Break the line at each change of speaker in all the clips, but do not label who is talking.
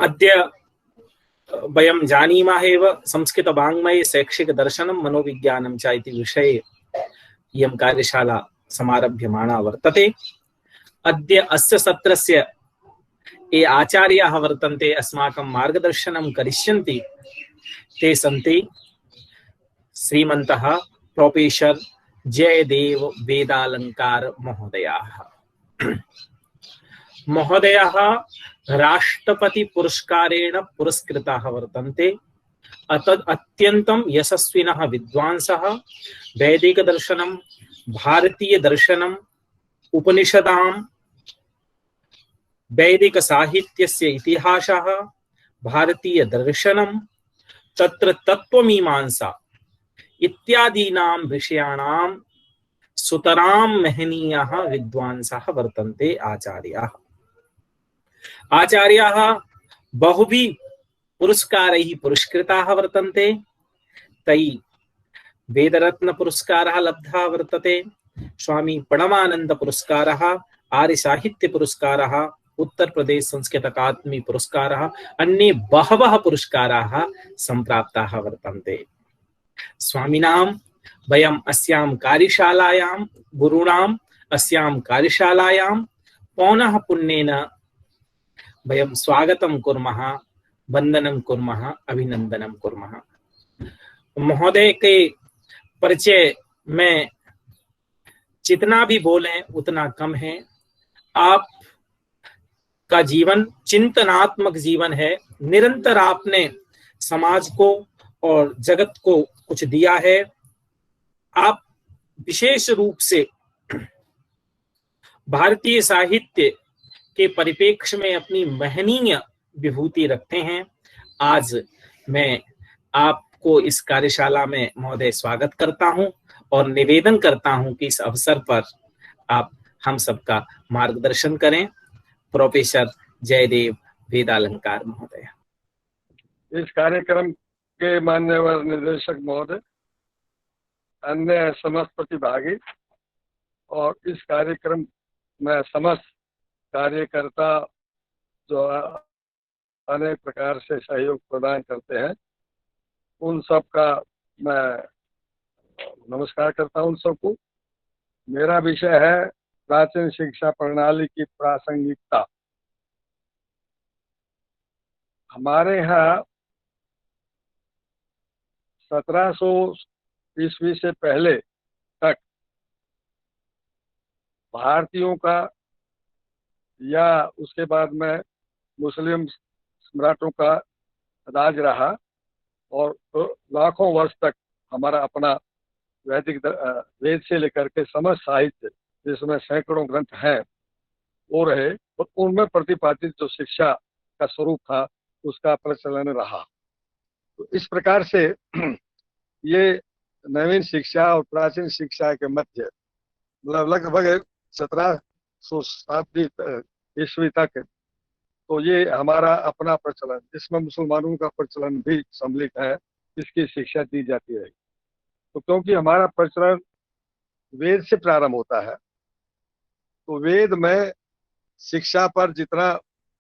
अद्य वयं जानीमः एव संस्कृतवाङ्मये शैक्षिकदर्शनं मनोविज्ञानं च इति विषये इयं कार्यशाला समारभ्यमाना वर्तते। अद्य अस्य सत्रस्य ये आचार्याः वर्तन्ते, अस्माकं मार्गदर्शनं करिष्यन्ति, ते सन्ति श्रीमन्तः प्रोफेसर जयदेव वेदालंकार महोदयाः। महोदयाः राष्ट्रपति पुरस्कारेण पुरस्कृताः वर्तन्ते। अत्यन्तं यशस्विनः विद्वांसः, वैदिक दर्शनं, भारतीय दर्शनम्, उपनिषदां, वैदिक साहित्यस्य इतिहासः, भारतीय दर्शनं, तत्र तत्त्वमीमांसा इत्यादीनां विषयाणां सुतरां महनीयाः विद्वांसः वर्तन्ते आचार्याः। आचार्याः बहुभिः पुरस्कारैः पुरस्कृताः वर्तन्ते। तैः वेदरत्न पुरस्कारः लब्धः वर्तते, स्वामी प्रणवानंद पुरस्कारः, आर्य साहित्य पुरस्कारः, उत्तर प्रदेश संस्कृत अकादमी पुरस्कारः, अन्ये बहवः पुरस्काराः सम्प्राप्ताः वर्तन्ते। स्वामिनां वयम् अस्यां कार्यशालायां, गुरूणाम् अस्यां कार्यशालायां पौनः पुण्येन वयं स्वागतं कुर्मः, वंदनं कुर्मः, अभिनंदनं कुर्मः। महोदय के परिचय में जितना भी बोलें उतना कम है। आप का जीवन चिंतनात्मक जीवन है। निरंतर आपने समाज को और जगत को कुछ दिया है। आप विशेष रूप से भारतीय साहित्य के परिप्रेक्ष्य में अपनी महनीय विभूति रखते हैं। आज मैं आपको इस कार्यशाला में महोदय स्वागत करता हूं और निवेदन करता हूं कि इस अवसर पर आप हम सबका मार्गदर्शन करें। प्रोफेसर जयदेव वेदालंकार महोदय।
इस कार्यक्रम के मान्यवर निर्देशक महोदय, अन्य समस्त प्रतिभागी और इस कार्यक्रम में समस्त कार्यकर्ता जो अनेक प्रकार से सहयोग प्रदान करते हैं, उन सब का मैं नमस्कार करता हूं। उन सबको। मेरा विषय है प्राचीन शिक्षा प्रणाली की प्रासंगिकता। हमारे यहाँ 1700 ईस्वी से पहले तक भारतीयों का या उसके बाद में मुस्लिम सम्राटों का राज रहा और लाखों वर्ष तक हमारा अपना वैदिक वेद से लेकर के समस्त साहित्य, जिसमें सैकड़ों ग्रंथ हैं, वो रहे और उनमें प्रतिपादित जो शिक्षा का स्वरूप था उसका प्रचलन रहा। तो इस प्रकार से ये नवीन शिक्षा और प्राचीन शिक्षा के मध्य मतलब लगभग 1700 शताब्दी ईस्वी तक तो ये हमारा अपना प्रचलन, जिसमें मुसलमानों का प्रचलन भी सम्मिलित है, इसकी शिक्षा दी जाती रही। तो क्योंकि हमारा प्रचलन वेद से प्रारंभ होता है, तो वेद में शिक्षा पर जितना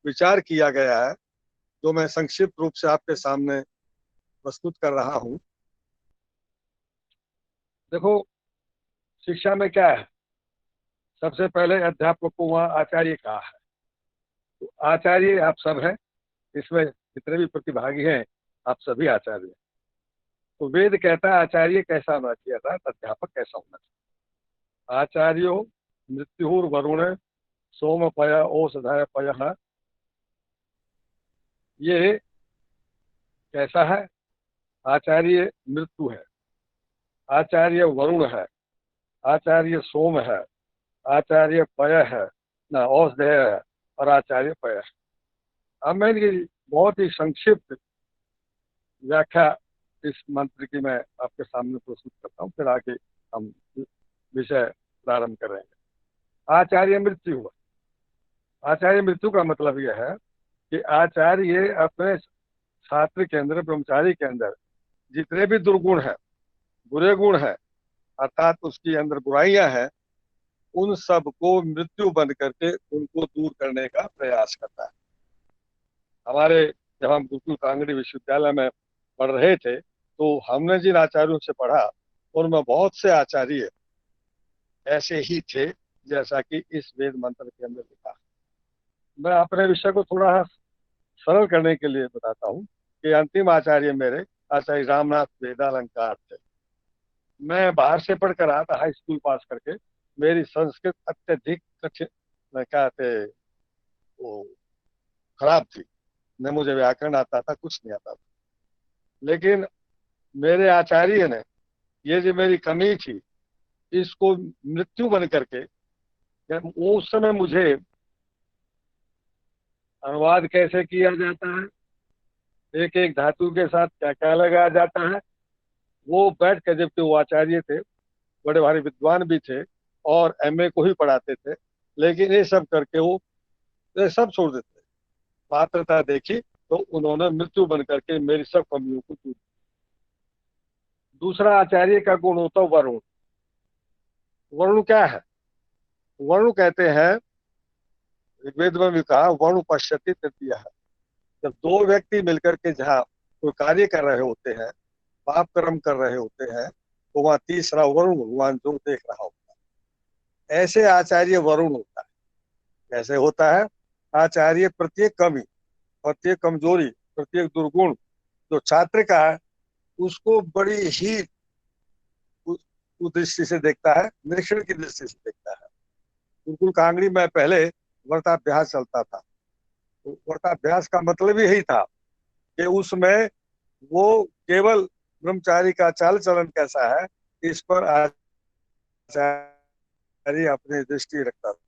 विचार किया गया है, जो मैं संक्षिप्त रूप से आपके सामने प्रस्तुत कर रहा हूं। देखो, शिक्षा में क्या है? सबसे पहले अध्यापक को वहां आचार्य कहा है। तो आचार्य आप सब हैं, इसमें जितने भी प्रतिभागी हैं आप सभी आचार्य हैं। तो वेद कहता है आचार्य कैसा होना चाहिए था, अध्यापक कैसा होना चाहिए। आचार्यो मृत्युर वरुण सोमपय औषधय पय। ये कैसा है? आचार्य मृत्यु है, आचार्य वरुण है, आचार्य सोम है, आचार्य पय है ना, औषधेय है और आचार्य पय है। अब मैं इनकी बहुत ही संक्षिप्त व्याख्या इस मंत्र की मैं आपके सामने प्रस्तुत करता हूँ, फिर आगे हम विषय प्रारंभ करेंगे। आचार्य मृत्यु हुआ। आचार्य मृत्यु का मतलब यह है कि आचार्य अपने छात्र के अंदर, ब्रह्मचारी के अंदर जितने भी दुर्गुण है, बुरे गुण है, अर्थात उसके अंदर बुराइयां हैं, उन सब को मृत्यु बन करके उनको दूर करने का प्रयास करता है। हमारे जब हम गुरुकुल कांगड़ी विश्वविद्यालय में पढ़ रहे थे तो हमने जिन आचार्यों से पढ़ा उनमें बहुत से आचार्य ऐसे ही थे जैसा कि इस वेद मंत्र के अंदर लिखा। मैं अपने विषय को थोड़ा सरल करने के लिए बताता हूँ कि अंतिम आचार्य मेरे आचार्य रामनाथ वेदालंकार थे। मैं बाहर से पढ़कर आया था, हाई स्कूल पास करके। मेरी संस्कृत अत्यधिक कठिन, क्या कहते, वो खराब थी। न मुझे व्याकरण आता था, कुछ नहीं आता था। लेकिन मेरे आचार्य ने ये जो मेरी कमी थी इसको मृत्यु बन करके, वो उस समय मुझे अनुवाद कैसे किया जाता है, एक एक धातु के साथ क्या क्या लगाया जाता है, वो बैठ कर, जबकि वो आचार्य थे, बड़े भारी विद्वान भी थे और एमए को ही पढ़ाते थे, लेकिन ये सब करके वो ये सब छोड़ देते। पात्रता देखी तो उन्होंने मृत्यु बन करके मेरी सब कमियों को दूर। दूसरा आचार्य का गुण होता वरुण। वरुण क्या है? वरुण कहते हैं, ऋग्वेद में भी कहा, वरुण पश्यति तृतीय है। जब दो व्यक्ति मिलकर के जहाँ कोई कार्य कर रहे होते हैं, पाप कर्म कर रहे होते हैं, तो वहां तीसरा वरुण भगवान जो देख रहा होता है। ऐसे आचार्य वरुण होता है। कैसे होता है? आचार्य प्रत्येक कमी, प्रत्येक कमजोरी, प्रत्येक दुर्गुण जो छात्र का है उसको बड़ी ही दृष्टि से देखता है, निरीक्षण की दृष्टि से देखता है। गुरुकुल कांगड़ी में पहले वर्ताभ्यास चलता था। तो वर्ताभ्यास का मतलब यही था कि उसमें वो केवल ब्रह्मचारी का चाल चलन कैसा है इस पर आचार्य अपनी दृष्टि रखता था।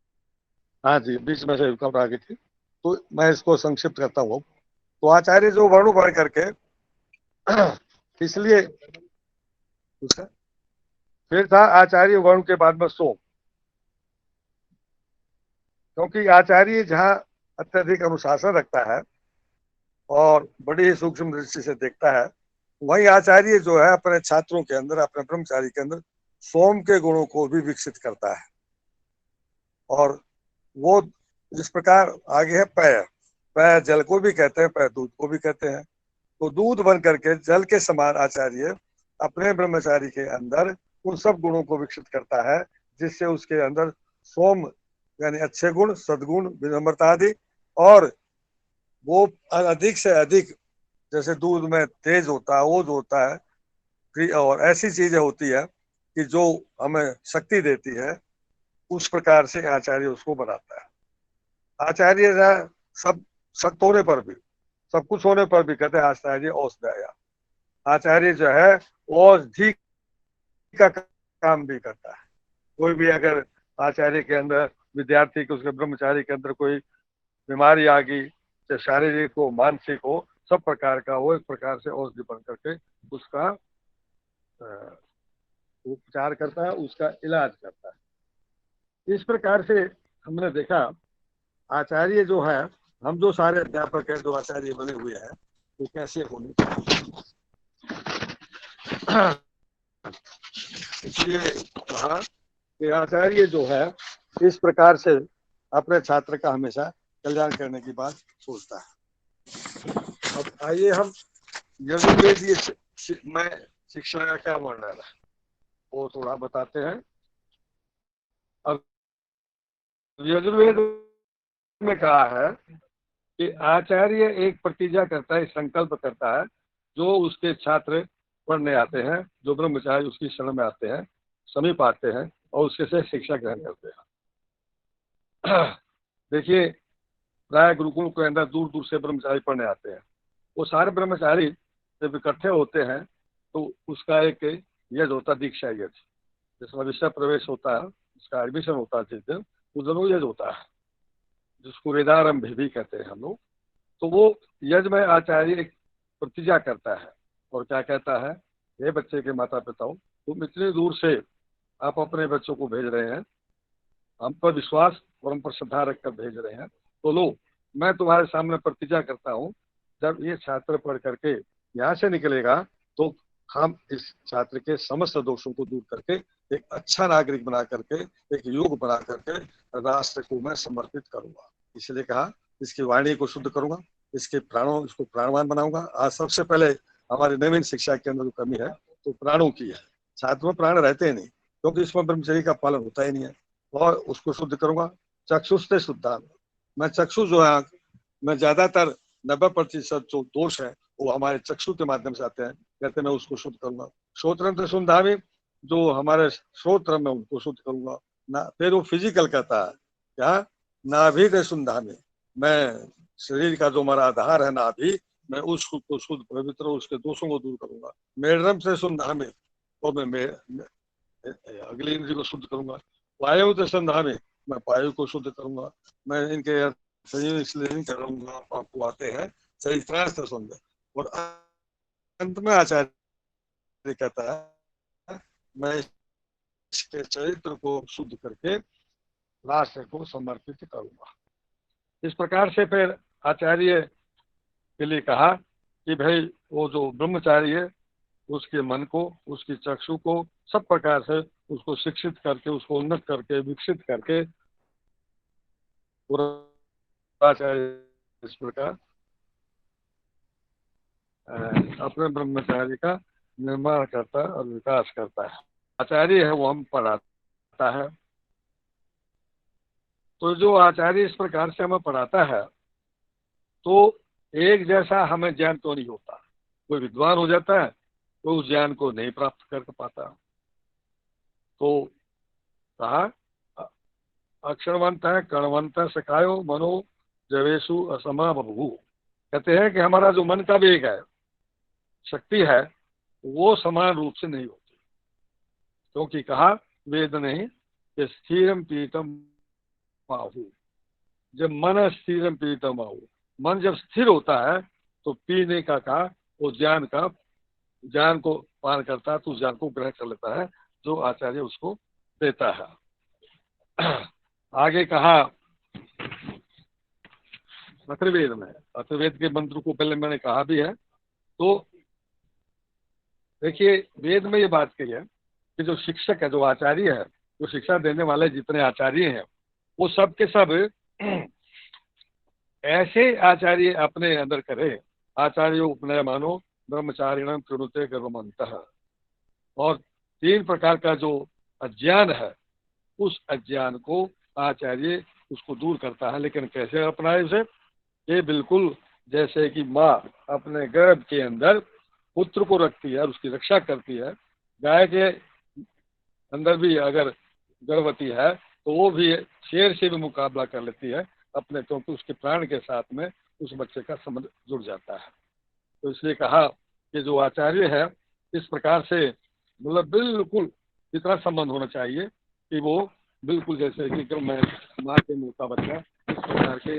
हाँ जी, बीच में से रुकावट आ गई थी, तो मैं इसको संक्षिप्त करता हूँ। तो आचार्य जो वर्ण पढ़ करके इसलिए उसका फिर था आचार्य वर्ण के बाद में सोम। क्योंकि आचार्य जहाँ अत्यधिक अनुशासन रखता है और बड़ी ही सूक्ष्म दृष्टि से देखता है, वही आचार्य जो है अपने छात्रों के अंदर, अपने ब्रह्मचारी के अंदर सोम के गुणों को भी विकसित करता है। और वो जिस प्रकार आगे है पैर, पैर जल को भी कहते हैं, पैर दूध को भी कहते हैं। तो दूध बन करके जल के समान आचार्य अपने ब्रह्मचारी के अंदर उन सब गुणों को विकसित करता है जिससे उसके अंदर सोम यानी अच्छे गुण, सद्गुण, विनम्रता आदि, और वो अधिक से अधिक, जैसे दूध में तेज होता है, ओज होता है, और ऐसी चीजें होती है कि जो हमें शक्ति देती है, उस प्रकार से आचार्य उसको बनाता है। आचार्य सब सख्त होने पर भी, सब कुछ होने पर भी कहते हैं आचार्य औषधाया। आचार्य जो है औषधि का काम भी करता है। कोई भी अगर आचार्य के अंदर, विद्यार्थी के, उसके ब्रह्मचारी के अंदर कोई बीमारी आ गई, चाहे शारीरिक हो, मानसिक हो, सब प्रकार का वो एक प्रकार से औषधि बन करके उसका उपचार करता है, उसका इलाज करता है। इस प्रकार से हमने देखा आचार्य जो है, हम जो सारे अध्यापक हैं, जो आचार्य बने हुए हैं, वो कैसे होने चाहिए। इसलिए कहा कि आचार्य जो है इस प्रकार से अपने छात्र का हमेशा कल्याण करने की बात सोचता है। अब आइए हम यजुर्वेदीय में शिक्षा का क्या वर्णन है वो थोड़ा बताते हैं। अब यजुर्वेद में कहा है कि आचार्य एक प्रतिज्ञा करता है, संकल्प करता है, जो उसके छात्र पढ़ने आते हैं, जो ब्रह्मचारी उसकी शरण में आते हैं, समीप आते हैं और उसके से शिक्षा ग्रहण करते हैं। देखिए, प्राय गुरुकुल के अंदर दूर दूर से ब्रह्मचारी पढ़ने आते हैं। वो सारे ब्रह्मचारी जब इकट्ठे होते हैं तो उसका एक यज्ञ होता है, दीक्षा यज्ञ, जिसमें विषय प्रवेश होता है, उसका एडमिशन होता है, जिस दिन उस दिन वो यज्ञ होता है, जिसको वेदारंभ भी कहते हैं हम लोग। तो वो यज्ञ में आचार्य एक प्रतिज्ञा करता है और क्या कहता है, ये बच्चे के माता पिताओं, तुम इतनी दूर से आप अपने बच्चों को भेज रहे हैं, हम पर विश्वास और हम पर श्रद्धा रखकर भेज रहे हैं, तो लो, मैं तुम्हारे सामने प्रतिज्ञा करता हूँ, जब ये छात्र पढ़ करके यहाँ से निकलेगा तो हम इस छात्र के समस्त दोषों को दूर करके एक अच्छा नागरिक बना करके, एक युग बना करके राष्ट्र को मैं समर्पित करूंगा। इसलिए कहा इसकी वाणी को शुद्ध करूंगा, इसको प्राणवान बनाऊंगा। आज सबसे पहले हमारी नवीन शिक्षा के अंदर जो कमी है तो प्राणों की है। छात्र में प्राण रहते ही नहीं, क्योंकि इसमें ब्रह्मचर्य का पालन होता ही नहीं है। और उसको शुद्ध करूंगा। चक्षुष शुद्धा, मैं चक्षु जो है, मैं ज्यादातर 90% जो दोष है वो हमारे चक्षु के माध्यम से आते हैं, कहते मैं उसको शुद्ध करूंगा। श्रोत्रंत्र शुद्धामि, जो हमारे श्रोत्र में उनको शुद्ध करूंगा ना। फिर वो फिजिकल कहता है क्या, नाभि के शुद्धामि, मैं शरीर का जो हमारा आधार है नाभि, मैं उसको शुद्ध पवित्र उसके दोषों को दूर करूंगा। मेढरम से शुद्धामि, तो मैं अगली इंद्रिय को शुद्ध करूंगा। वायु से शुद्धामि, मैं वायु को शुद्ध करूंगा। मैं इनके संयोग इसलिए नहीं करूंगा, आपको आते हैं चरित्रार्थ सुंदर। और अंत में आचार्य कहता है मैं इसके चरित्र को शुद्ध करके राष्ट्र को समर्पित करूंगा। इस प्रकार से फिर आचार्य के लिए कहा कि भाई वो जो ब्रह्मचारी है उसके मन को, उसकी चक्षु को सब प्रकार से उसको शिक्षित करके, उसको उन्नत करके, विकसित करके पूरा आचार्य इस प्रकार अपने ब्रह्मचारी का निर्माण करता है और विकास करता है। आचार्य है वो हम पढ़ाता है। तो जो आचार्य इस प्रकार से हमें पढ़ाता है तो एक जैसा हमें ज्ञान तो नहीं होता। कोई विद्वान हो जाता है तो उस ज्ञान को नहीं प्राप्त कर पाता। तो कहा अक्षरवंत है कणवंत सकायो मनो जवेशु असमा बभू। कहते हैं कि हमारा जो मन का वेग है, शक्ति है, वो समान रूप से नहीं होती। क्योंकि कहा वेद नहीं कि स्थिरम पीतम आहु, जब मन स्थिरम पीतम आहु, मन जब स्थिर होता है तो पीने का कहा वो ज्ञान को पान करता है, तो उस ज्ञान को ग्रहण कर लेता है जो आचार्य उसको देता है। आगे कहा अथर्ववेद में, अथर्ववेद के मंत्र को पहले मैंने कहा भी है। तो देखिए वेद में ये बात कही है कि जो शिक्षक है, जो आचार्य है, जो शिक्षा देने वाले जितने आचार्य हैं वो सब के सब ऐसे आचार्य अपने अंदर करे। आचार्य उपनय मानो ब्रह्मचारिणम कृणुते गर्भमंतः। और 3 प्रकार का जो अज्ञान है उस अज्ञान को आचार्य उसको दूर करता है। लेकिन कैसे अपनाए उसे? ये बिल्कुल जैसे कि माँ अपने गर्भ के अंदर पुत्र को रखती है और उसकी रक्षा करती है। गाय के अंदर भी अगर गर्भवती है तो वो भी शेर से भी मुकाबला कर लेती है अपने, क्योंकि उसके प्राण के साथ में उस बच्चे का संबंध जुड़ जाता है। तो इसलिए कहा कि जो आचार्य है इस प्रकार से मतलब बिल्कुल इतना संबंध होना चाहिए कि वो बिल्कुल जैसे कि मैं माँ के मुंह का बच्चा, इस प्रकार के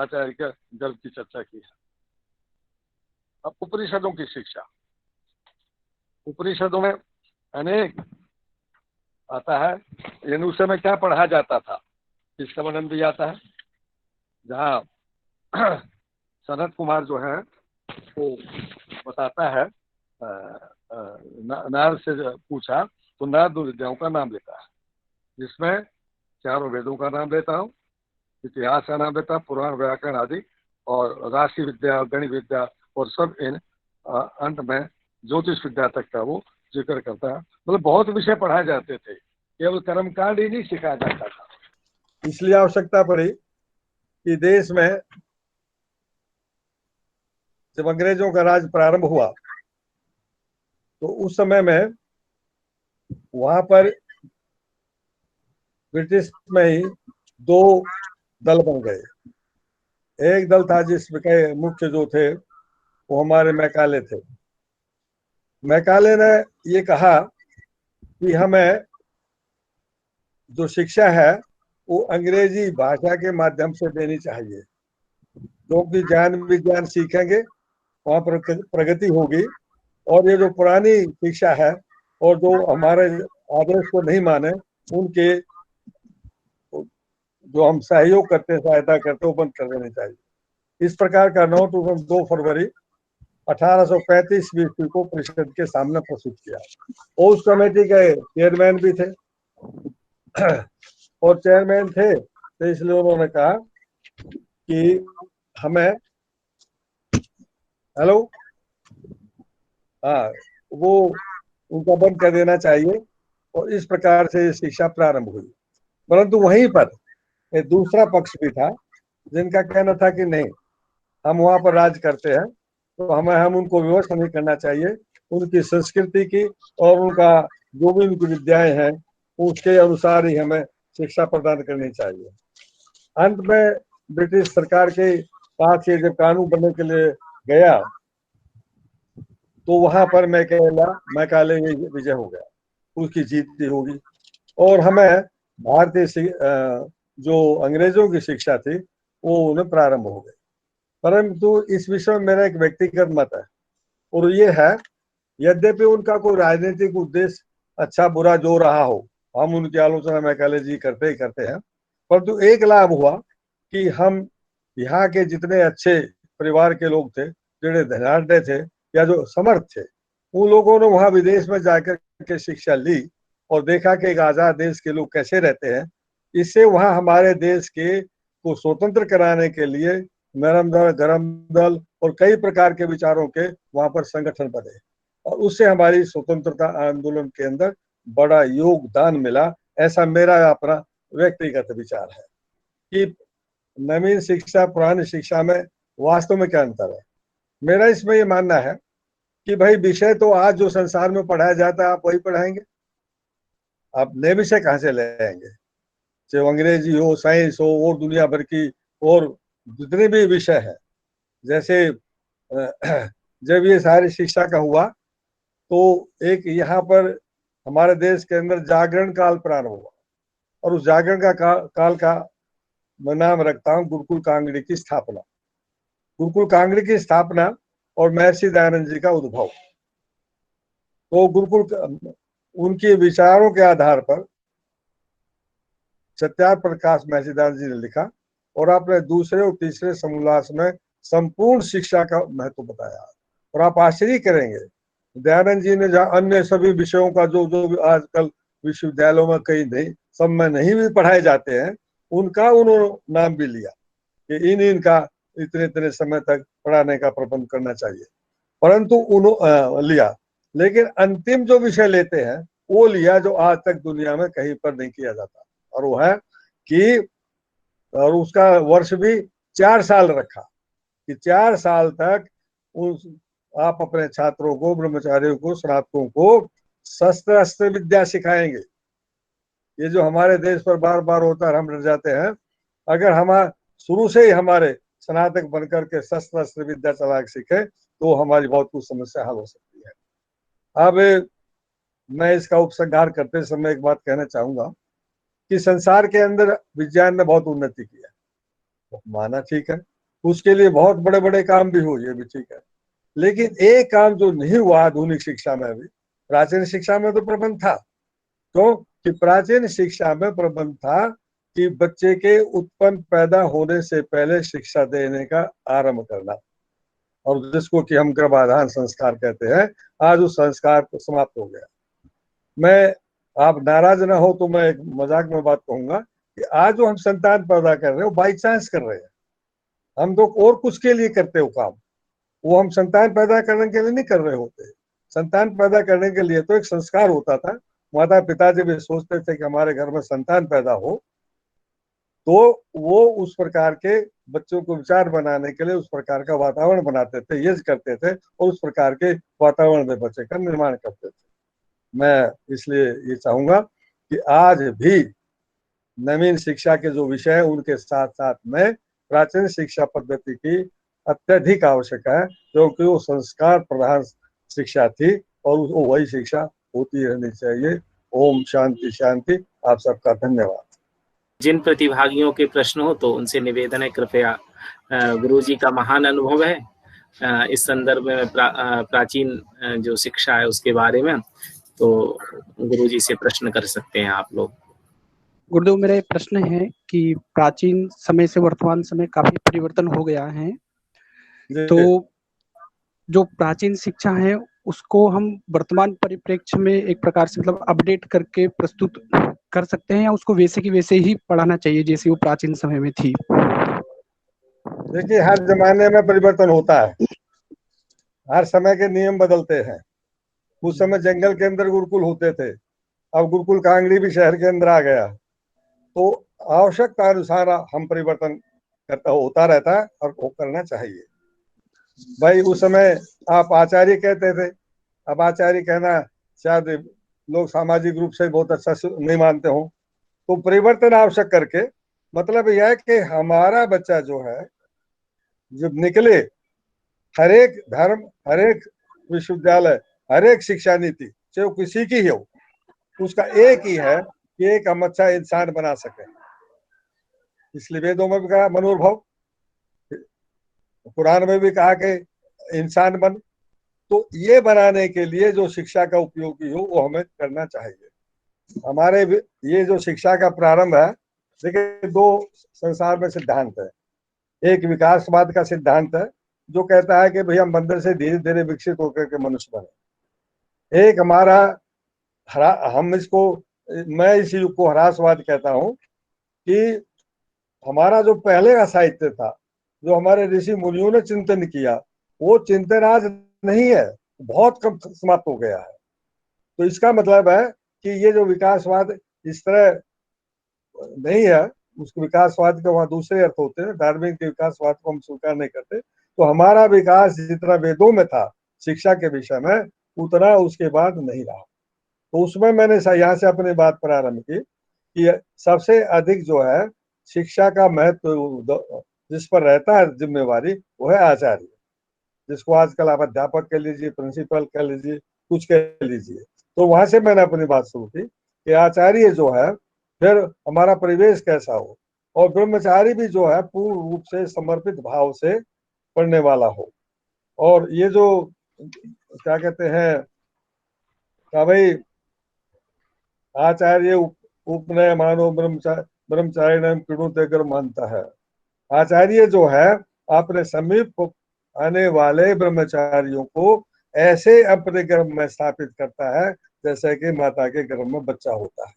आचार्य का गर्भ की चर्चा की है। अब उपनिषदों की शिक्षा, उपनिषदों में अनेक आता है। यानी उस समय क्या पढ़ा जाता था इसका वर्णन भी आता है। जहाँ सनत कुमार जो है वो बताता है, नारद से पूछा तो नारद विद्याओं का नाम लेता है, जिसमें 4 वेदों का नाम लेता हूँ, इतिहास का नाम लेता, पुराण व्याकरण आदि, और राशि विद्या, गणित विद्या, और सब इन अंत में ज्योतिष विद्या तक का वो जिक्र करता है। मतलब बहुत विषय पढ़ाए जाते थे, केवल कर्मकांड ही नहीं सिखाया जाता था। इसलिए आवश्यकता पड़ी कि देश में जब अंग्रेजों का राज प्रारंभ हुआ तो उस समय में वहां पर ब्रिटिश में ही 2 दल बन गए। एक दल था जिसके मुख्य जो थे वो हमारे मैकाले थे। मैकाले ने ये कहा कि हमें जो शिक्षा है वो अंग्रेजी भाषा के माध्यम से देनी चाहिए, क्योंकि ज्ञान विज्ञान सीखेंगे वहां पर प्रगति होगी। और ये जो पुरानी शिक्षा है और जो हमारे आदेश को नहीं माने उनके जो हम सहयोग करते हैं, सहायता करते हैं, वो बंद कर देनी चाहिए। इस प्रकार का नोट 2 फरवरी 1835 ईस्वी को परिषद के सामने प्रस्तुत किया। और उस कमेटी के चेयरमैन भी थे और चेयरमैन थे तो इसलिए उन्होंने कहा कि हमें, हेलो, हाँ, वो उनका बंद कर देना चाहिए। और इस प्रकार से शिक्षा प्रारंभ हुई। परंतु वहीं पर एक दूसरा पक्ष भी था जिनका कहना था कि नहीं, हम वहां पर राज करते हैं तो हम उनको विवश नहीं करना चाहिए, उनकी संस्कृति की और उनका जो भी उनकी विद्याएं हैं उसके अनुसार ही हमें शिक्षा प्रदान करनी चाहिए। अंत में ब्रिटिश सरकार के पास ये जब कानून बनने के लिए गया तो वहां पर मैकाले विजय हो गया, उसकी जीत होगी। और हमें भारतीय जो अंग्रेजों की शिक्षा थी वो उन्हें प्रारंभ हो गई। परंतु इस विषय में मेरा एक व्यक्तिगत मत है, और ये है, यद्यपि उनका कोई राजनीतिक उद्देश्य अच्छा बुरा जो रहा हो, हम उनकी आलोचना मैकाले जी करते ही करते हैं, परंतु एक लाभ हुआ कि हम यहाँ के जितने अच्छे परिवार के लोग थे, जो धनाढ़ थे या जो समर्थ थे, उन लोगों ने वहां विदेश में जाकर के शिक्षा ली और देखा कि एक आजाद देश के लोग कैसे रहते हैं। इससे वहां हमारे देश के को स्वतंत्र कराने के लिए नरम दल, गरम दल और कई प्रकार के विचारों के वहां पर संगठन बने, और उससे हमारी स्वतंत्रता आंदोलन के अंदर बड़ा योगदान मिला। ऐसा मेरा अपना व्यक्तिगत विचार है कि नवीन शिक्षा पुरानी शिक्षा में वास्तव में क्या अंतर है। मेरा इसमें ये मानना है कि भाई विषय तो आज जो संसार में पढ़ाया जाता है आप वही पढ़ाएंगे, आप नए विषय कहाँ से लाएंगे, चाहे अंग्रेजी हो, साइंस हो और दुनिया भर की और जितने भी विषय है। जैसे जब ये सारी शिक्षा का हुआ तो एक यहाँ पर हमारे देश के अंदर जागरण काल प्रारंभ हुआ, और उस जागरण का काल का मैं नाम रखता हूँ गुरुकुल कांगड़ी की स्थापना। गुरुकुल कांगड़ी की स्थापना और महर्षि दयानंद जी का उद्भव। तो गुरुकुल उनके विचारों के आधार पर सत्यार्थ प्रकाश महर्षि दयानंद जी ने लिखा और अपने दूसरे और तीसरे समोल्लास में संपूर्ण शिक्षा का महत्व बताया। और आप आश्चर्य करेंगे, दयानंद जी ने जहाँ अन्य सभी विषयों का जो जो आजकल विश्वविद्यालयों में कई नहीं, सब में नहीं भी पढ़ाए जाते हैं, उनका उन्होंने नाम भी लिया कि इनका इतने इतने समय तक पढ़ाने का प्रबंध करना चाहिए। परंतु उन्होंने लिया, लेकिन अंतिम जो विषय लेते हैं वो लिया जो आज तक दुनिया में कहीं पर नहीं किया जाता, और वो है कि, और उसका वर्ष भी 4 साल रखा कि 4 साल तक उस आप अपने छात्रों को, ब्रह्मचारियों को, स्नातकों को शस्त्र अस्त्र विद्या सिखाएंगे। ये जो हमारे देश पर बार बार होता है, हम डर जाते हैं। अगर हम शुरू से ही हमारे स्नातक बनकर के शस्त्र अस्त्र विद्या चला के सीखे तो हमारी बहुत कुछ समस्या हल हो सकती है। अब मैं इसका उपसंहार करते समय एक बात कहना चाहूंगा कि संसार के अंदर विज्ञान ने बहुत उन्नति की है, तो माना ठीक है, उसके लिए बहुत बड़े बड़े काम भी हुए, ये भी ठीक है। लेकिन एक काम जो नहीं हुआ आधुनिक शिक्षा में, भी प्राचीन शिक्षा में तो प्रबंध था, क्यों कि प्राचीन शिक्षा में प्रबंध था कि बच्चे के उत्पन्न पैदा होने से पहले शिक्षा देने का आरंभ करना, और जिसको कि हम गर्भाधान संस्कार कहते हैं। आज उस संस्कार को समाप्त हो गया। मैं, आप नाराज ना हो तो मैं एक मजाक में बात कहूंगा कि आज जो हम संतान पैदा कर रहे हैं वो बाई चांस कर रहे हैं। हम तो और कुछ के लिए करते हो काम, वो हम संतान पैदा करने के लिए नहीं कर रहे होते। संतान पैदा करने के लिए तो एक संस्कार होता था, माता पिता जब ये सोचते थे कि हमारे घर में संतान पैदा हो तो वो उस प्रकार के बच्चों को विचार बनाने के लिए उस प्रकार का वातावरण बनाते थे, यज्ञ करते थे और उस प्रकार के वातावरण में बच्चे का निर्माण करते थे। मैं इसलिए ये चाहूंगा कि आज भी नवीन शिक्षा के जो विषय है उनके साथ साथ में प्राचीन शिक्षा पद्धति की अत्यधिक आवश्यक है, क्योंकि वो संस्कार प्रधान शिक्षा थी और वो वही शिक्षा होती रहनी चाहिए। ओम शांति शांति। आप सबका धन्यवाद।
जिन प्रतिभागियों के प्रश्न हो तो उनसे निवेदन है, कृपया गुरुजी का महान अनुभव है इस संदर्भ में प्राचीन जो शिक्षा है उसके बारे में, तो गुरुजी से प्रश्न कर सकते हैं आप लोग।
गुरुदेव, मेरा एक प्रश्न है कि प्राचीन समय से वर्तमान समय काफी परिवर्तन हो गया है, तो जो प्राचीन शिक्षा है उसको हम वर्तमान परिप्रेक्ष्य में एक प्रकार से मतलब अपडेट करके प्रस्तुत कर सकते हैं, या उसको वैसे की वैसे ही पढ़ाना चाहिए जैसे वो प्राचीन समय में थी?
देखिए, हर जमाने में परिवर्तन होता है, हर समय के नियम बदलते हैं। उस समय जंगल के अंदर गुरुकुल होते थे, अब गुरुकुल कांगड़ी भी शहर के अंदर आ गया। तो आवश्यकता अनुसार हम परिवर्तन करता होता रहता है और वो करना चाहिए। भाई उस समय आप आचार्य कहते थे, अब आचार्य कहना शायद लोग सामाजिक रूप से बहुत अच्छा नहीं मानते हो, तो परिवर्तन आवश्यक करके मतलब यह है कि हमारा बच्चा जो है जब निकले, हर एक धर्म, हर एक विश्वविद्यालय, हर एक शिक्षा नीति चाहे वो किसी की हो, उसका एक ही है कि एक हम अच्छा इंसान बना सके। इसलिए वेदों में भी कहा मनोभाव, कुरान में भी कहा कि इंसान बन। तो ये बनाने के लिए जो शिक्षा का उपयोगी हो वो हमें करना चाहिए। हमारे ये जो शिक्षा का प्रारंभ है, देखिए दो संसार में सिद्धांत है। एक विकासवाद का सिद्धांत है जो कहता है कि भाई हम बंदर से धीरे धीरे विकसित होकर के मनुष्य बने। एक हमारा हम इसको, मैं इस युग को ह्रासवाद कहता हूं कि हमारा जो पहले का साहित्य था, जो हमारे ऋषि मुनियों ने चिंतन किया, वो चिंतन आज नहीं है, बहुत कम समाप्त हो गया है। तो इसका मतलब है कि ये जो विकासवाद इस तरह नहीं है, उसके विकासवाद के वहां दूसरे अर्थ होते हैं। डार्विन के विकासवाद को हम स्वीकार नहीं करते। तो हमारा विकास जितना वेदों में था शिक्षा के विषय में, उतना उसके बाद नहीं रहा। तो उसमें मैंने यहाँ से अपनी बात प्रारंभ की कि सबसे अधिक जो है शिक्षा का महत्व जिस पर रहता है जिम्मेवारी, वो है आचार्य, जिसको आजकल आप अध्यापक कह लीजिए, प्रिंसिपल कह लीजिए, कुछ कह लीजिए। तो वहां से मैंने अपनी बात शुरू की कि आचार्य जो है, फिर हमारा परिवेश कैसा हो, और ब्रह्मचारी भी जो है पूर्ण रूप से समर्पित भाव से पढ़ने वाला हो। और ये जो क्या कहते हैं का भाई आचार्य उपनय मानो ब्रह्मचारिणम कृणुते कर मानता है। आचार्य जो है अपने समीप आने वाले ब्रह्मचारियों को ऐसे अपने गर्भ में स्थापित करता है जैसे कि माता के गर्भ में बच्चा होता है।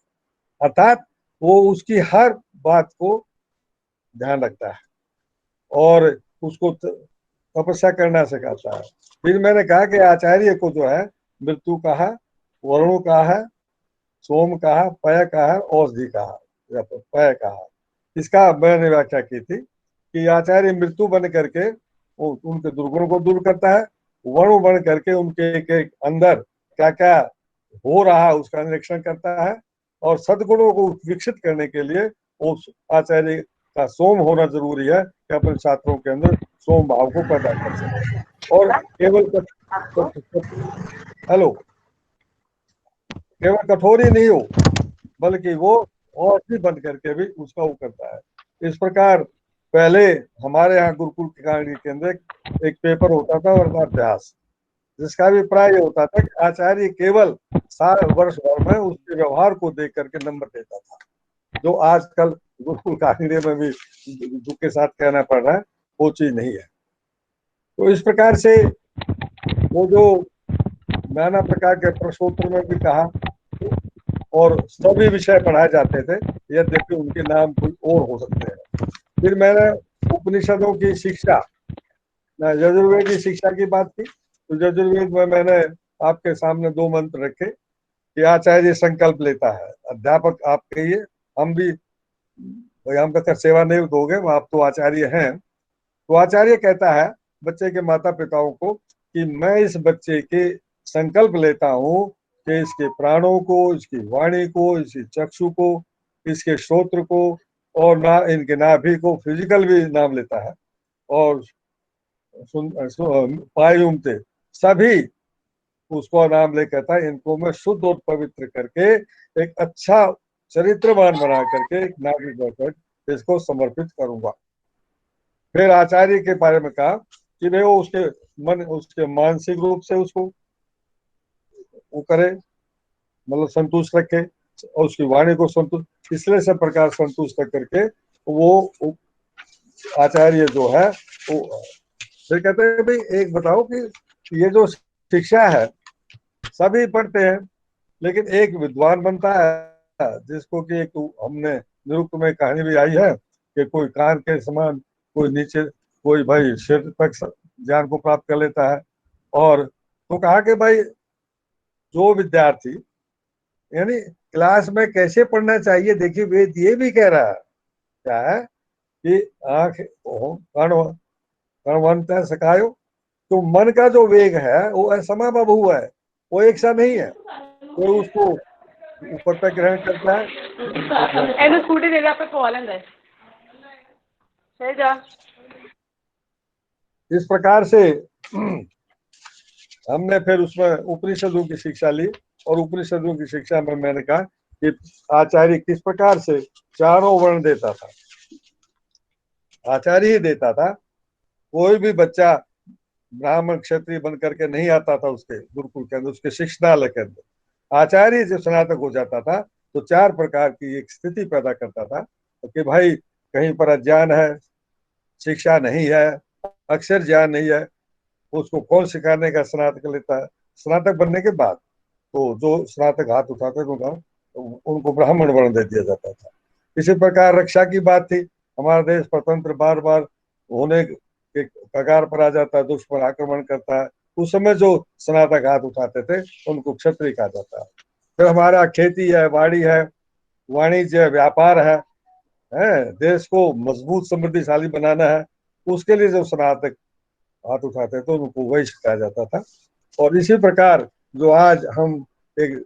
अर्थात वो उसकी हर बात को ध्यान रखता है और उसको तपस्या करना सिखाता है। फिर मैंने कहा कि आचार्य को जो है मृत्यु कहा, वरुण कहा, सोम कहा, पय कहा, औषधि कहा, पय कहा। इसका मैंने व्याख्या की थी कि आचार्य मृत्यु बन करके उनके दुर्गुणों को दूर करता है, वरुण बन करके उनके अंदर क्या क्या हो रहा है उसका निरीक्षण करता है, और सद्गुणों को विकसित करने के लिए उस आचार्य का सोम होना जरूरी है कि अपने छात्रों के अंदर सोम भाव को पैदा कर सके। और हेलो केवल कठोर ही नहीं हो, बल्कि वो और भी बन करके भी उसका वो करता है। इस प्रकार पहले हमारे यहाँ गुरुकुल के अंदर एक पेपर होता था वर्णाभ्यास, जिसका अभिप्राय होता था कि आचार्य केवल साल वर्ष भर में उसके व्यवहार को देख करके नंबर देता था, जो आजकल गुरुकुल कांगड़े में भी दुख के साथ कहना पड़ रहा है, वो चीज नहीं है। तो इस प्रकार से वो जो नाना प्रकार के प्रश्नोत्तर में भी कहा, और सभी विषय पढ़ाए जाते थे, यद्यपि उनके नाम कोई और हो सकते हैं। फिर मैंने उपनिषदों की शिक्षा, यजुर्वेद की शिक्षा की बात की। तो यजुर्वेद में मैंने आपके सामने दो मंत्र रखे कि आचार्य संकल्प लेता है, अध्यापक आप कहिए, हम भी हम का सेवा नहीं दोगे, आप तो आचार्य हैं। तो आचार्य कहता है बच्चे के माता पिताओं को कि मैं इस बच्चे के संकल्प लेता हूँ कि इसके प्राणों को, इसकी वाणी को, इसके चक्षु को, इसके श्रोत्र को, और ना इनके नाभि को, फिजिकल भी नाम लेता है, और पायुमते सभी उसको नाम ले कहता है, इनको मैं शुद्ध और पवित्र करके एक अच्छा चरित्रवान बना करके एक नागरिक बनकर इसको समर्पित करूंगा। फिर आचार्य के बारे में कहा कि भाई वो उसके मानसिक रूप से उसको वो करे, मतलब संतुष्ट रखे, और उसकी वाणी को संतुष्ट, इसलिए सब प्रकार संतुष्ट करके वो आचार्य जो है वो। फिर कहते हैं भाई एक बताओ कि ये जो शिक्षा है सभी पढ़ते हैं, लेकिन एक विद्वान बनता है जिसको कि हमने निरुक्त में कहानी भी आई है कि कोई कान के समान, कोई नीचे कोई भाई सिर तक ज्ञान को प्राप्त कर लेता है। और तो कहा कि भाई जो विद्यार्थी यानी क्लास में कैसे पढ़ना चाहिए, देखिए वेद ये भी कह रहा है क्या है कि आंख कणवंत सकायो, तो मन का जो वेग है वो असमाबब हुआ है, वो एक सा नहीं है। कोई उसको ऊपर तक ग्रहण करता है।
स्कूटी दे पे
इस प्रकार से हमने फिर उसमें उपनिषदों की शिक्षा ली, और उपनिषदों की शिक्षा में मैंने कहा कि आचार्य किस प्रकार से चारों वर्ण देता था, आचार्य ही देता था। कोई भी बच्चा ब्राह्मण क्षत्रिय बन करके नहीं आता था उसके गुरुकुल के अंदर, उसके शिक्षणालय के अंदर। आचार्य जब स्नातक हो जाता था तो 4 प्रकार की एक स्थिति पैदा करता था कि भाई कहीं पर अज्ञान है, शिक्षा नहीं है, अक्षर ज्ञान नहीं है, उसको कौन सिखाने का स्नातक लेता है। स्नातक बनने के बाद तो जो स्नातक हाथ उठाते थे उनको ब्राह्मण वर्ण दे दिया जाता था। इसी प्रकार रक्षा की बात थी। हमारा देश स्वतंत्र बार बार होने के कगार पर आ जाता है, दुश्मन आक्रमण करता है, उस समय जो स्नातक हाथ उठाते थे उनको क्षत्रिय कहा जाता है। फिर हमारा खेती है, वाड़ी है, वाणिज्य है, व्यापार है, देश को मजबूत समृद्धिशाली बनाना है, उसके लिए जो स्नातक हाथ उठाते थे उनको वही सिखाया जाता था। और इसी प्रकार जो आज हम एक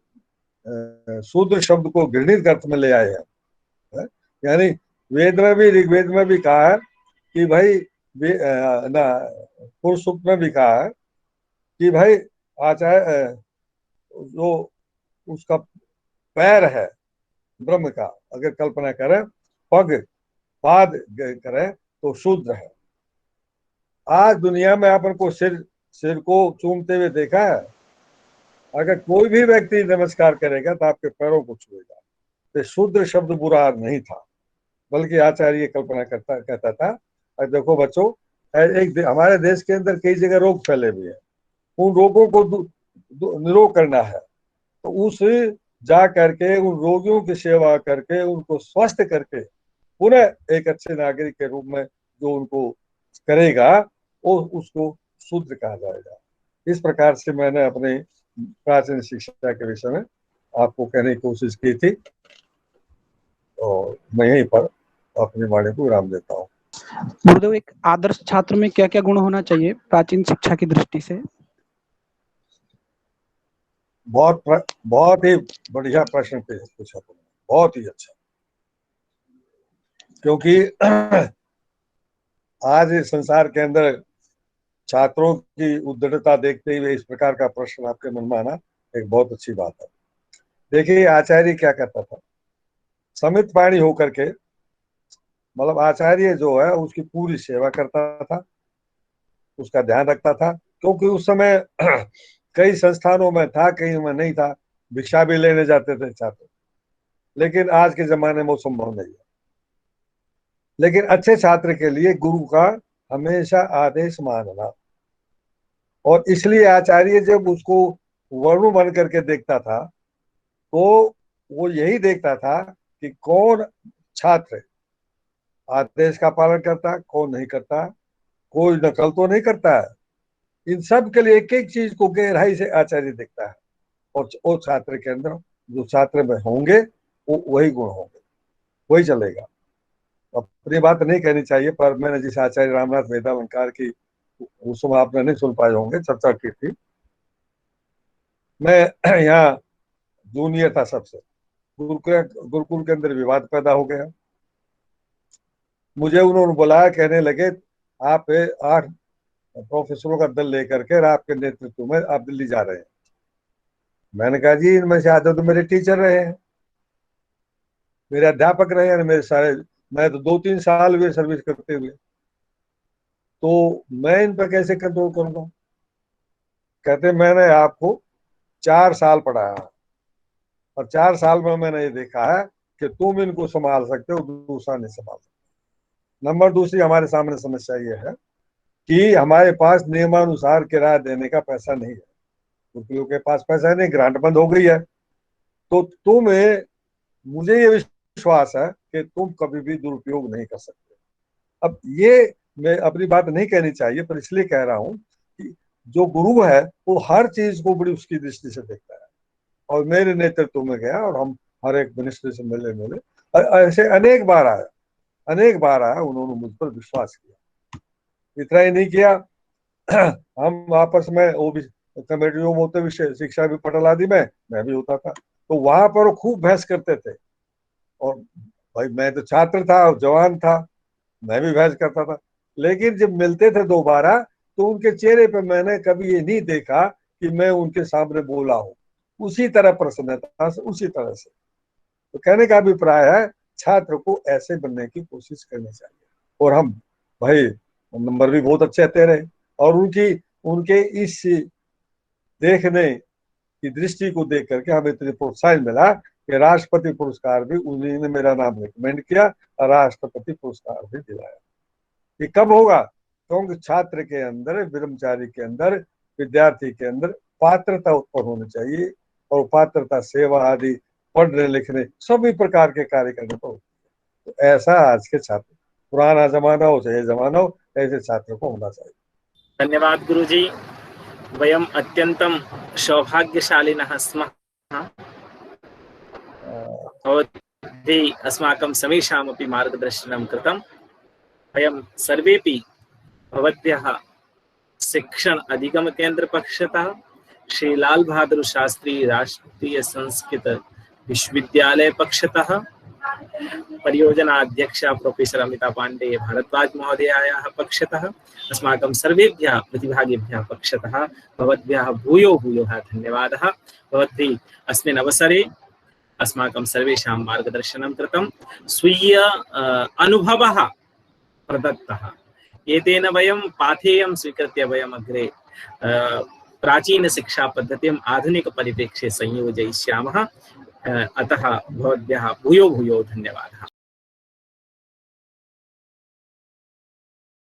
शूद्र शब्द को घृणित अर्थ में ले आए हैं, यानी वेद में भी, ऋग्वेद में भी कहा है कि भाई ना, पुरुष सूक्त में भी कहा है कि भाई आचार्य जो उसका पैर है ब्रह्म का, अगर कल्पना करें, पग पाद करें तो शूद्र है। आज दुनिया में अपन को सिर को चूमते हुए देखा है? अगर कोई भी व्यक्ति नमस्कार करेगा तो आपके पैरों को छुएगा। तो शूद्र शब्द बुरा नहीं था, बल्कि आचार्य कल्पना कहता था। और देखो बच्चों, एक हमारे देश के अंदर कई जगह रोग फैले हुए हैं, उन रोगों को निरोग करना है तो उस जा करके उन रोगियों की सेवा करके उनको स्वस्थ करके पुनः एक अच्छे नागरिक के रूप में जो उनको करेगा वो उसको शूद्र कहा जाएगा। इस प्रकार से मैंने अपने प्राचीन शिक्षा के विषय में आपको कहने की कोशिश की थी, और मैं यहीं पर अपनी वाणी को विराम देता हूँ।
गुरुदेव, एक आदर्श छात्र में क्या क्या गुण होना चाहिए प्राचीन शिक्षा की दृष्टि से?
बहुत ही बढ़िया प्रश्न पूछा तुमने, बहुत ही अच्छा। क्योंकि आज इस संसार के अंदर छात्रों की उद्दंडता देखते हुए इस प्रकार का प्रश्न आपके मन में आना एक बहुत अच्छी बात है। देखिए आचार्य क्या करता था, समित पाणी होकर के, मतलब आचार्य जो है उसकी पूरी सेवा करता था, उसका ध्यान रखता था। क्योंकि उस समय कई संस्थानों में था, कई में नहीं था, भिक्षा भी लेने जाते थे छात्र, लेकिन आज के जमाने में वो संभव नहीं है। लेकिन अच्छे छात्र के लिए गुरु का हमेशा आदेश मानना, और इसलिए आचार्य जब उसको वरुण बन करके देखता था तो वो यही देखता था कि कौन छात्र आदेश का पालन करता, कौन नहीं करता, कोई नकल तो नहीं करता है। इन सब के लिए एक एक चीज को गहराई से आचार्य देखता है, और वो छात्र के अंदर जो छात्र में होंगे वो वही गुण होंगे, वही चलेगा। अपनी बात नहीं कहनी चाहिए, पर मैंने जिस आचार्य रामनाथ वेदालंकार की उस समय आपने नहीं सुन पाए होंगे, चर्चा की थी। मैं यहाँ जूनियर था सबसे, गुरुकुल के अंदर विवाद पैदा हो गया। मुझे उन्होंने बुलाया, कहने लगे आप 8 प्रोफेसरों का दल लेकर के आपके नेतृत्व में आप दिल्ली जा रहे हैं। मैंने कहा जी इनमें से आधे तो मेरे टीचर रहे हैं, मेरे अध्यापक रहे हैं, मेरे सारे, मैं तो 2-3 साल हुए सर्विस करते हुए, तो मैं इन पर कैसे कंट्रोल करूंगा। कहते मैंने आपको 4 साल पढ़ाया और 4 साल में मैंने ये देखा है कि तुम इनको संभाल सकते हो, दूसरा नहीं संभाल सकते। नंबर दूसरी, हमारे सामने समस्या ये है कि हमारे पास नियमानुसार किराया देने का पैसा नहीं है, वकीलों के पास पैसा नहीं, ग्रांट बंद हो गई है। तो तुम्हें, मुझे ये विश्वास है कि तुम कभी भी दुरुपयोग नहीं कर सकते। अब ये मैं अपनी बात नहीं कहनी चाहिए, पर इसलिए कह रहा हूँ कि जो गुरु है वो हर चीज को बड़ी उसकी दृष्टि से देखता है। और मेरे नेतृत्व में गया और हम हर एक मिनिस्ट्री से मिले, ऐसे अनेक बार आया, उन्होंने मुझ पर विश्वास किया। इतना ही नहीं किया, हम आपस में वो भी कमेटियों में होते भी, शिक्षा भी पटल आदि में मैं भी होता था, तो वहां पर वो खूब बहस करते थे। और भाई मैं तो छात्र था और जवान था, मैं भी बहस करता था, लेकिन जब मिलते थे दोबारा तो उनके चेहरे पे मैंने कभी ये नहीं देखा कि मैं उनके सामने बोला हूँ। उसी तरह प्रसन्नता से, उसी तरह से। तो कहने का अभिप्राय है छात्र को ऐसे बनने की कोशिश करनी चाहिए। और हम भाई नंबर भी बहुत अच्छे आते रहे, और उनके इस देखने की दृष्टि को देख करके हमें इतनी प्रोत्साहन मिला कि राष्ट्रपति पुरस्कार भी उन्हीं ने मेरा नाम रिकमेंड किया और राष्ट्रपति पुरस्कार भी दिलाया। ये कब होगा? क्योंकि छात्र के अंदर, ब्रह्मचारी के अंदर, विद्यार्थी के अंदर पात्रता उत्पन्न होनी चाहिए, और पात्रता सेवा आदि, पढ़ने लिखने सभी प्रकार के कार्य करने पर होती है। तो ऐसा आज के छात्र, पुराना जमाना हो चाहे जमाना हो, ऐसे छात्र को होना चाहिए।
धन्यवाद गुरुजी। वयम् अत्यन्तं सौभाग्यशालिनः स्मः। भवद्भिः अस्माकं समेषामपि मार्गदर्शनं कृतं। वयं सर्वेपि भवद्भ्यः शिक्षण अधिगम केंद्र पक्षतः श्री लाल बहादुर शास्त्री राष्ट्रीय संस्कृत विश्वविद्यालय पक्षतः परियोजना अध्यक्षा प्रोफेसर अमिता पांडे भारद्वाज महोदयायाः पक्षतः अस्माकं सर्वेभ्यः प्रतिभागिभ्यः पक्षतः भवद्भ्यः भूयो भूयोः धन्यवादः। भवद्भिः अस्मिन् अवसरे अस्माकं सर्वेषां मार्गदर्शनं कृतं, स्वीय अनुभवः प्रदत्तः। एतेन वयं पाथेयं स्वीकृत्य वयम् अग्रे प्राचीन शिक्षा पद्धतिम् आधुनिक परिप्रेक्ष्ये संयोजयिष्यामः। अतः भवद्भ्यः भूयो भूयो धन्यवादः।